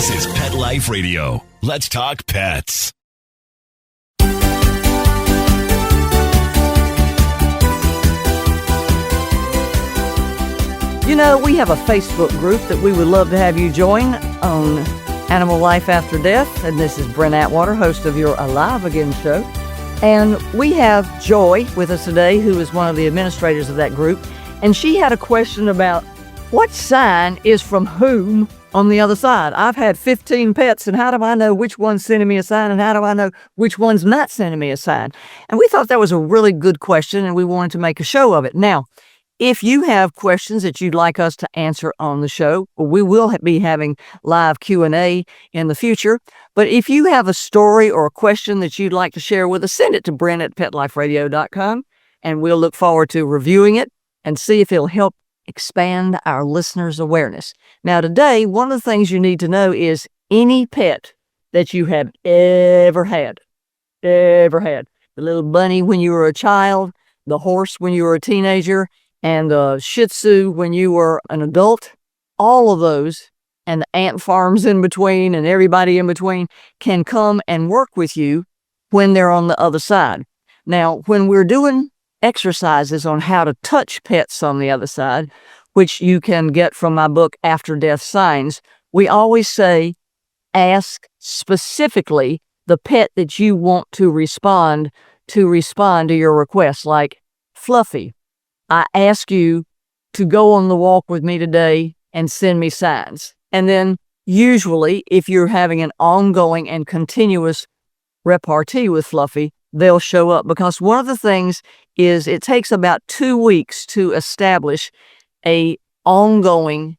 This is Pet Life Radio. Let's talk pets. You know, we have a Facebook group that we would love to have you join on Animal Life After Death. And this is Brent Atwater, host of your Alive Again show. And we have Joy with us today, who is one of the administrators of that group. And she had a question about what sign is from whom on the other side. I've had 15 pets, and how do I know which one's sending me a sign, and how do I know which one's not sending me a sign? And we thought that was a really good question, and we wanted to make a show of it. Now, if you have questions that you'd like us to answer on the show, we will be having live Q&A in the future. But if you have a story or a question that you'd like to share with us, send it to Brent at PetLifeRadio.com, and we'll look forward to reviewing it and see if it'll help expand our listeners' awareness. Now, today, one of the things you need to know is any pet that you have ever had, the little bunny when you were a child, the horse when you were a teenager, and the Shih Tzu when you were an adult, all of those, and the ant farms in between and everybody in between can come and work with you when they're on the other side. Now, when we're doing exercises on how to touch pets on the other side, which you can get from my book, After Death Signs, we always say, ask specifically the pet that you want to respond to your request, like Fluffy. I ask you to go on the walk with me today and send me signs. And then usually, if you're having an ongoing and continuous repartee with Fluffy, they'll show up, because one of the things is it takes about 2 weeks to establish a ongoing,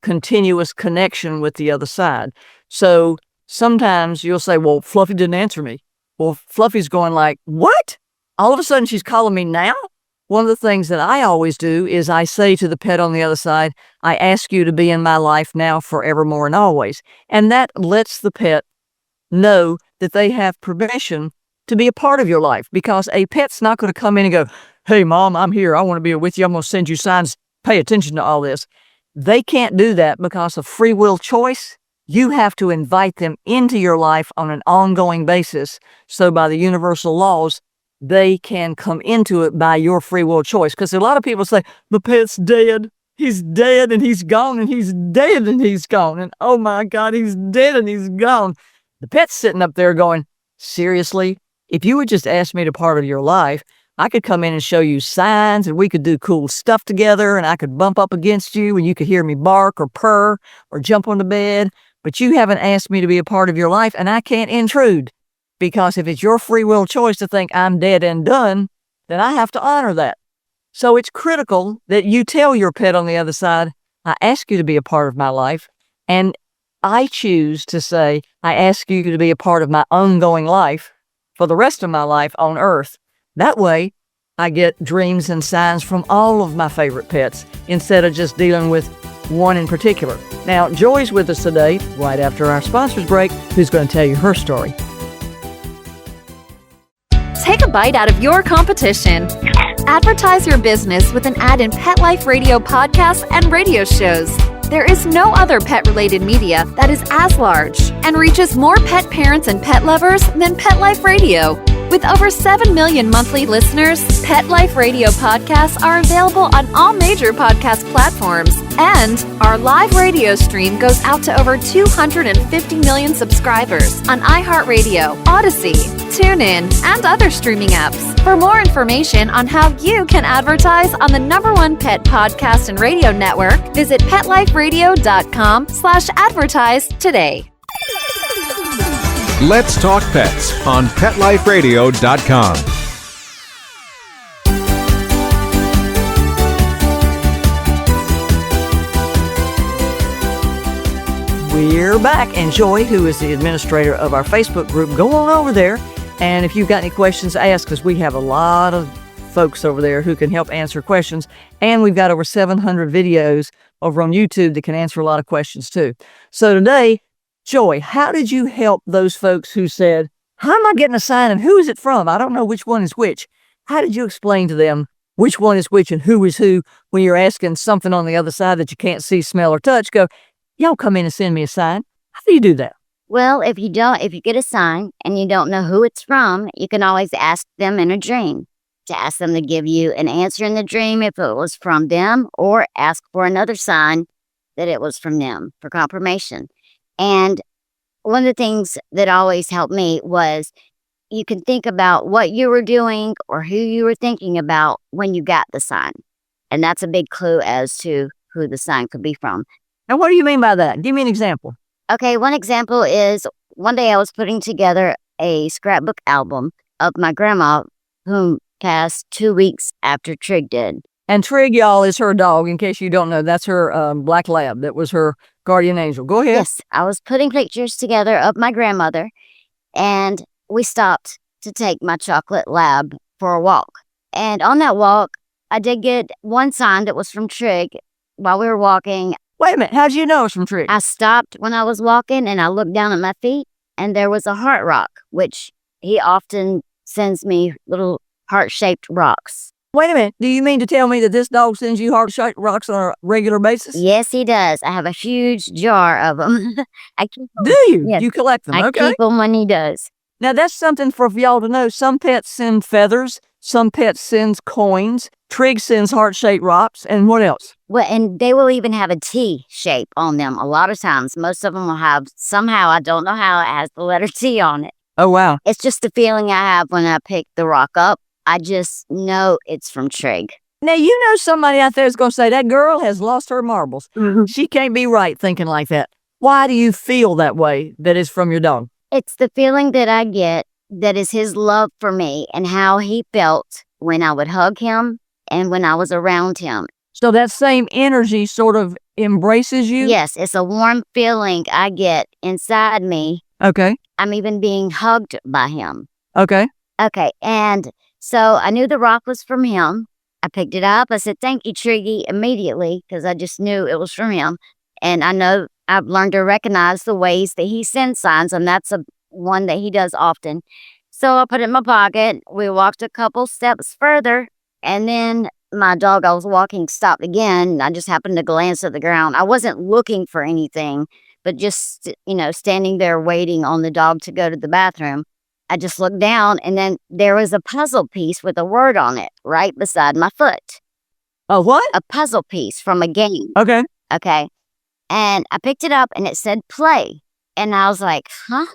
continuous connection with the other side. So sometimes you'll say, well, Fluffy didn't answer me. Well, Fluffy's going like, what? All of a sudden she's calling me now? One of the things that I always do is I say to the pet on the other side, I ask you to be in my life now, forevermore, and always. And that lets the pet know that they have permission to be a part of your life, because a pet's not going to come in and go, hey, Mom, I'm here. I want to be with you. I'm going to send you signs. Pay attention to all this. They can't do that because of free will choice. You have to invite them into your life on an ongoing basis. So by the universal laws, they can come into it by your free will choice. Because a lot of people say, the pet's dead. He's dead and he's gone, and he's dead and he's gone. And oh my God, he's dead and he's gone. The pet's sitting up there going, seriously? If you would just ask me to part of your life, I could come in and show you signs, and we could do cool stuff together, and I could bump up against you and you could hear me bark or purr or jump on the bed. But you haven't asked me to be a part of your life, and I can't intrude. Because if it's your free will choice to think I'm dead and done, then I have to honor that. So it's critical that you tell your pet on the other side, I ask you to be a part of my life, and I choose to say, I ask you to be a part of my ongoing life for the rest of my life on Earth. That way, I get dreams and signs from all of my favorite pets instead of just dealing with one in particular. Now, Joy's with us today, right after our sponsors break, who's going to tell you her story. Take a bite out of your competition. Advertise your business with an ad in Pet Life Radio podcasts and radio shows. There is no other pet-related media that is as large and reaches more pet parents and pet lovers than Pet Life Radio. With over 7 million monthly listeners, Pet Life Radio podcasts are available on all major podcast platforms. And our live radio stream goes out to over 250 million subscribers on iHeartRadio, Odyssey, TuneIn, and other streaming apps. For more information on how you can advertise on the #1 pet podcast and radio network, visit PetLifeRadio.com/advertise today. Let's Talk Pets on PetLifeRadio.com. We're back, and Joy, who is the administrator of our Facebook group, go on over there, and if you've got any questions, ask, because we have a lot of folks over there who can help answer questions, and we've got over 700 videos over on YouTube that can answer a lot of questions too. So today, Joy, how did you help those folks who said, how am I getting a sign and who is it from? I don't know which one is which. How did you explain to them which one is which and who is who when you're asking something on the other side that you can't see, smell, or touch? Go, y'all come in and send me a sign. How do you do that? Well, if you get a sign and you don't know who it's from, you can always ask them in a dream to ask them to give you an answer in the dream if it was from them, or ask for another sign that it was from them for confirmation. And one of the things that always helped me was you can think about what you were doing or who you were thinking about when you got the sign. And that's a big clue as to who the sign could be from. Now, what do you mean by that? Give me an example. Okay, one example is one day I was putting together a scrapbook album of my grandma, whom passed 2 weeks after Trig did. And Trig, y'all, is her dog. In case you don't know, that's her black lab. That was her guardian angel. Go ahead. Yes, I was putting pictures together of my grandmother, and we stopped to take my chocolate lab for a walk. And on that walk, I did get one sign that was from Trig while we were walking. Wait a minute. How'd you know it's from Trig? I stopped when I was walking, and I looked down at my feet, and there was a heart rock, which he often sends me little heart-shaped rocks. Wait a minute. Do you mean to tell me that this dog sends you heart-shaped rocks on a regular basis? Yes, he does. I have a huge jar of them. I keep them. Do you? Yes. You collect them? I Okay. keep them when he does. Now, that's something for y'all to know. Some pets send feathers. Some pets sends coins. Trig sends heart-shaped rocks. And what else? Well, and they will even have a T shape on them a lot of times. Most of them will have, somehow, I don't know how, it has the letter T on it. Oh, wow. It's just the feeling I have when I pick the rock up. I just know it's from Trig. Now, you know somebody out there is going to say, that girl has lost her marbles. Mm-hmm. She can't be right thinking like that. Why do you feel that way that is from your dog? It's the feeling that I get that is his love for me and how he felt when I would hug him and when I was around him. So that same energy sort of embraces you? Yes, it's a warm feeling I get inside me. Okay. I'm even being hugged by him. Okay. Okay, and so I knew the rock was from him. I picked it up. I said, thank you, Triggy, immediately, because I just knew it was from him. And I know I've learned to recognize the ways that he sends signs, and that's one that he does often. So I put it in my pocket. We walked a couple steps further, and then my dog I was walking stopped again. And I just happened to glance at the ground. I wasn't looking for anything, but just, standing there waiting on the dog to go to the bathroom. I just looked down, and then there was a puzzle piece with a word on it right beside my foot. A what? A puzzle piece from a game. Okay. Okay. And I picked it up, and it said play. And I was like, huh?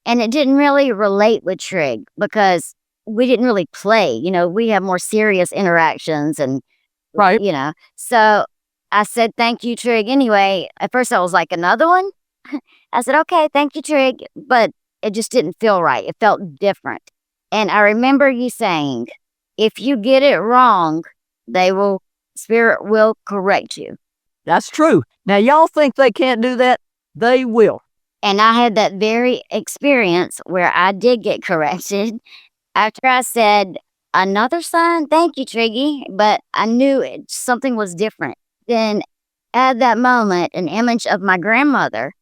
And it didn't really relate with Trig because we didn't really play. We have more serious interactions and, Right. So I said, thank you, Trig. Anyway, at first I was like, another one? I said, okay, thank you, Trig. But it just didn't feel right. It felt different. And I remember you saying, if you get it wrong, Spirit will correct you. That's true. Now, y'all think they can't do that? They will. And I had that very experience where I did get corrected after I said, another sign? Thank you, Triggy. But I knew something was different. Then at that moment, an image of my grandmother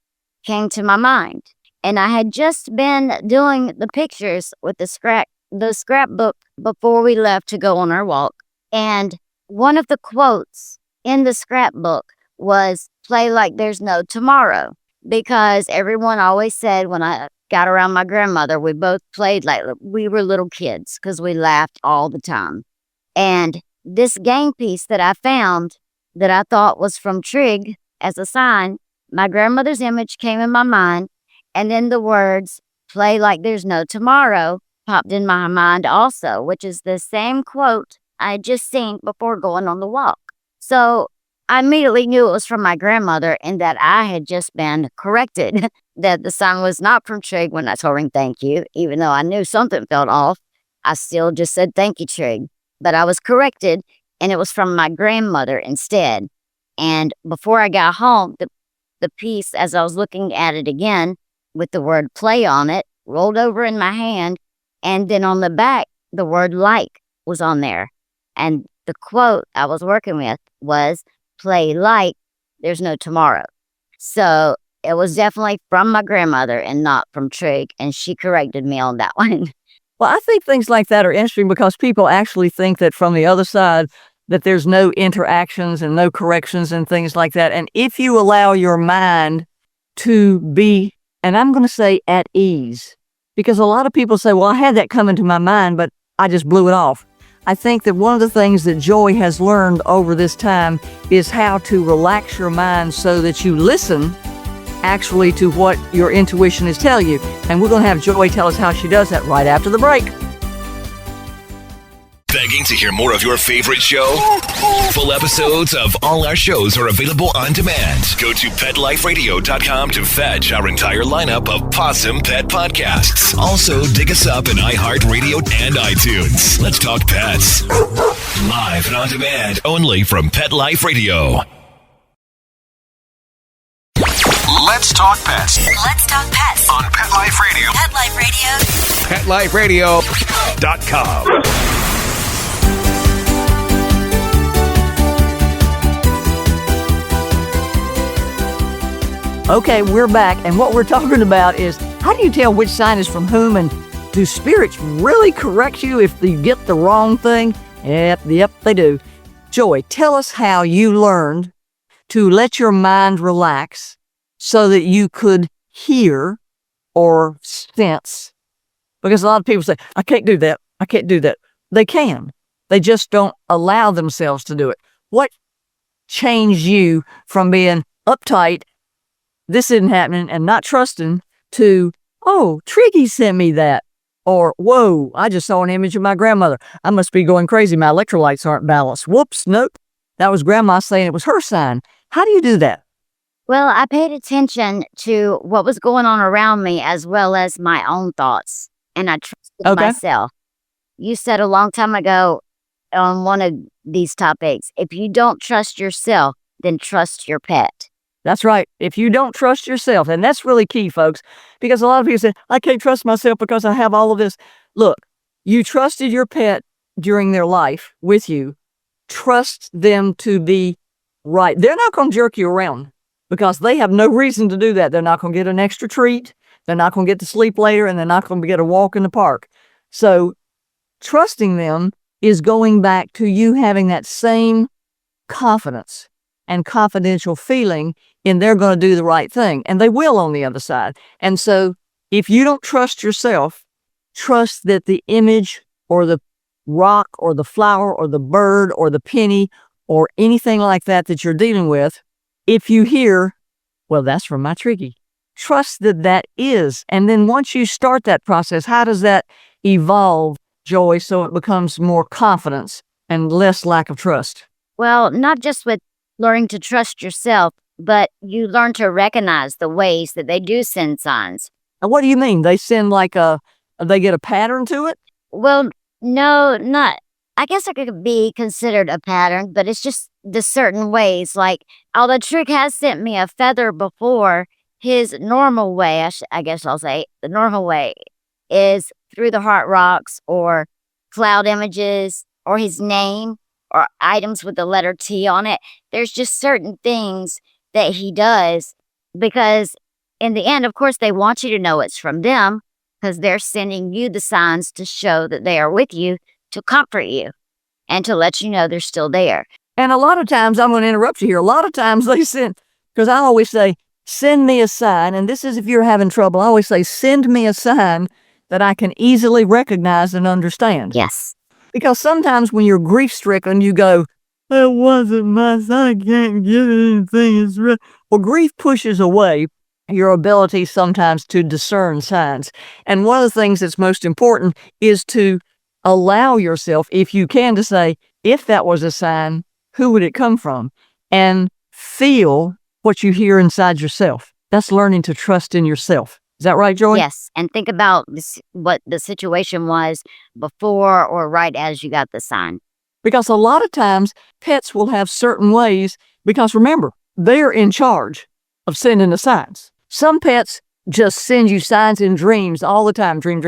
came to my mind. And I had just been doing the pictures with the scrapbook before we left to go on our walk. And one of the quotes in the scrapbook was, play like there's no tomorrow. Because everyone always said when I got around my grandmother, we both played like we were little kids because we laughed all the time. And this game piece that I found that I thought was from Trig as a sign, my grandmother's image came in my mind. And then the words, play like there's no tomorrow, popped in my mind also, which is the same quote I had just seen before going on the walk. So I immediately knew it was from my grandmother and that I had just been corrected, that the sign was not from Trig when I told him thank you. Even though I knew something felt off, I still just said thank you, Trig. But I was corrected, and it was from my grandmother instead. And before I got home, the piece, as I was looking at it again, with the word play on it, rolled over in my hand, and then on the back, the word like was on there. And the quote I was working with was, play like there's no tomorrow. So it was definitely from my grandmother and not from Trig, and she corrected me on that one. Well, I think things like that are interesting because people actually think that from the other side that there's no interactions and no corrections and things like that. And if you allow your mind to be, and I'm going to say at ease, because a lot of people say, well, I had that come into my mind, but I just blew it off. I think that one of the things that Joy has learned over this time is how to relax your mind so that you listen actually to what your intuition is telling you. And we're going to have Joy tell us how she does that right after the break. Begging to hear more of your favorite show? Full episodes of all our shows are available on demand. Go to PetLifeRadio.com to fetch our entire lineup of Possum Pet podcasts. Also, dig us up in iHeartRadio and iTunes. Let's talk pets. Live and on demand, only from Pet Life Radio. Let's talk pets Let's talk pets on Pet Life Radio. Pet Life Radio. PetLifeRadio.com. Okay, we're back, and what we're talking about is how do you tell which sign is from whom, and do spirits really correct you if you get the wrong thing? Yep, they do. Joy, tell us how you learned to let your mind relax so that you could hear or sense. Because a lot of people say, I can't do that. I can't do that. They can. They just don't allow themselves to do it. What changed you from being uptight, this isn't happening, and not trusting, to, oh, Triggy sent me that. Or, whoa, I just saw an image of my grandmother. I must be going crazy. My electrolytes aren't balanced. Whoops, nope. That was Grandma saying it was her sign. How do you do that? Well, I paid attention to what was going on around me as well as my own thoughts, and I trusted myself. You said a long time ago on one of these topics, if you don't trust yourself, then trust your pet. That's right. If you don't trust yourself, and that's really key, folks, because a lot of people say, I can't trust myself because I have all of this. Look, you trusted your pet during their life with you. Trust them to be right. They're not going to jerk you around because they have no reason to do that. They're not going to get an extra treat. They're not going to get to sleep later, and they're not going to get a walk in the park. So trusting them is going back to you having that same confidence and confidential feeling in they're going to do the right thing, and they will on the other side. And so if you don't trust yourself, trust that the image or the rock or the flower or the bird or the penny or anything like that that you're dealing with, if you hear, well, that's from my Triggy, trust that that is. And then once you start that process, how does that evolve, Joy, so it becomes more confidence and less lack of trust? Well, not just with learning to trust yourself, but you learn to recognize the ways that they do send signs. And what do you mean? They send they get a pattern to it? Well, no, not. I guess it could be considered a pattern, but it's just the certain ways. Like, although Trick has sent me a feather before, his normal way, I guess I'll say, the normal way is through the heart rocks or cloud images or his name or items with the letter T on it. There's just certain things that he does because in the end, of course, they want you to know it's from them because they're sending you the signs to show that they are with you, to comfort you, and to let you know they're still there. And a lot of times, I'm going to interrupt you here, a lot of times they send, because I always say, send me a sign, and this is if you're having trouble, I always say, send me a sign that I can easily recognize and understand. Yes. Because sometimes when you're grief-stricken, you go, it wasn't my sign, I can't get anything. It's real. Well, grief pushes away your ability sometimes to discern signs. And one of the things that's most important is to allow yourself, if you can, to say, if that was a sign, who would it come from? And feel what you hear inside yourself. That's learning to trust in yourself. Is that right, Joy? Yes. And think about what the situation was before or right as you got the sign. Because a lot of times pets will have certain ways, because remember, they're in charge of sending the signs. Some pets just send you signs in dreams all the time, dream,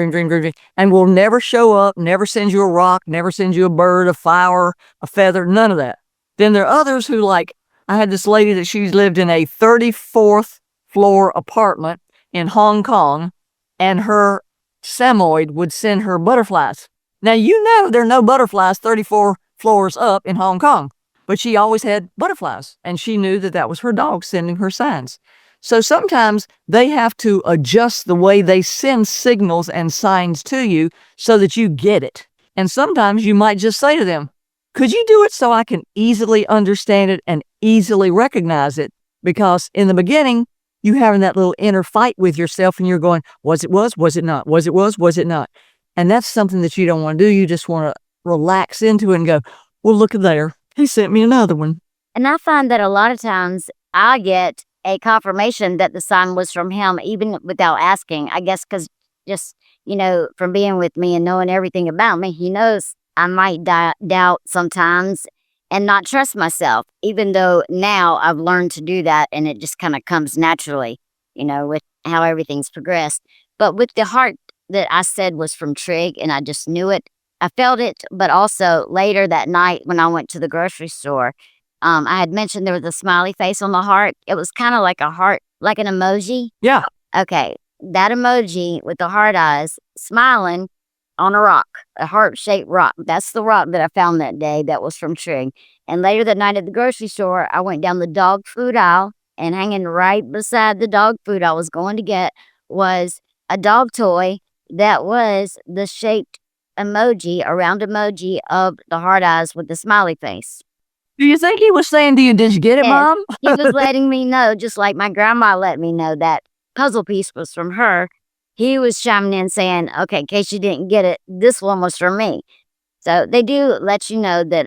and will never show up, never send you a rock, never send you a bird, a flower, a feather, none of that. Then there are others who, like, I had this lady that she's lived in a 34th floor apartment in Hong Kong, and her Samoyed would send her butterflies. Now, you know there are no butterflies 34 floors up in Hong Kong, but she always had butterflies, and she knew that that was her dog sending her signs. So sometimes they have to adjust the way they send signals and signs to you so that you get it. And sometimes you might just say to them, could you do it so I can easily understand it and easily recognize it? Because in the beginning, you having that little inner fight with yourself and you're going, was it, was it not? Was it not? And that's something that you don't want to do. You just want to relax into it and go, well, look at there. He sent me another one. And I find that a lot of times I get a confirmation that the sign was from him, even without asking. I guess because just, from being with me and knowing everything about me, he knows I might doubt sometimes and not trust myself, even though now I've learned to do that and it just kind of comes naturally, with how everything's progressed. But with the heart that I said was from Trig and I just knew it, I felt it. But also later that night when I went to the grocery store, I had mentioned there was a smiley face on the heart. It was kind of like a heart, like an emoji. Yeah. Okay. That emoji with the heart eyes smiling on a rock, a heart-shaped rock. That's the rock that I found that day that was from Trig. And later that night at the grocery store, I went down the dog food aisle, and hanging right beside the dog food I was going to get was a dog toy that was the shaped emoji, a round emoji of the heart eyes with the smiley face. Do you think he was saying to you, did you get it, Yes. Mom? He was letting me know, just like my grandma let me know that puzzle piece was from her. He was chiming in saying, okay, in case you didn't get it, this one was from me. So they do let you know that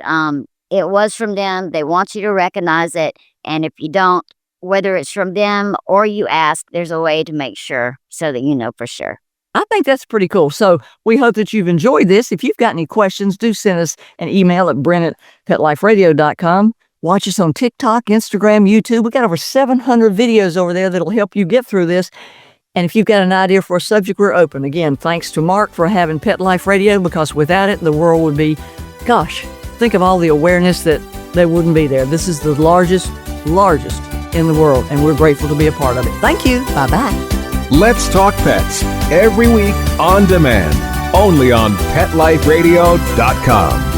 it was from them. They want you to recognize it. And if you don't, whether it's from them or you ask, there's a way to make sure so that you know for sure. I think that's pretty cool. So we hope that you've enjoyed this. If you've got any questions, do send us an email at brent@petliferadio.com. Watch us on TikTok, Instagram, YouTube. We got over 700 videos over there that'll help you get through this. And if you've got an idea for a subject, we're open. Again, thanks to Mark for having Pet Life Radio, because without it, the world would be, think of all the awareness that wouldn't be there. This is the largest in the world, and we're grateful to be a part of it. Thank you. Bye-bye. Let's Talk Pets, every week on demand, only on PetLifeRadio.com.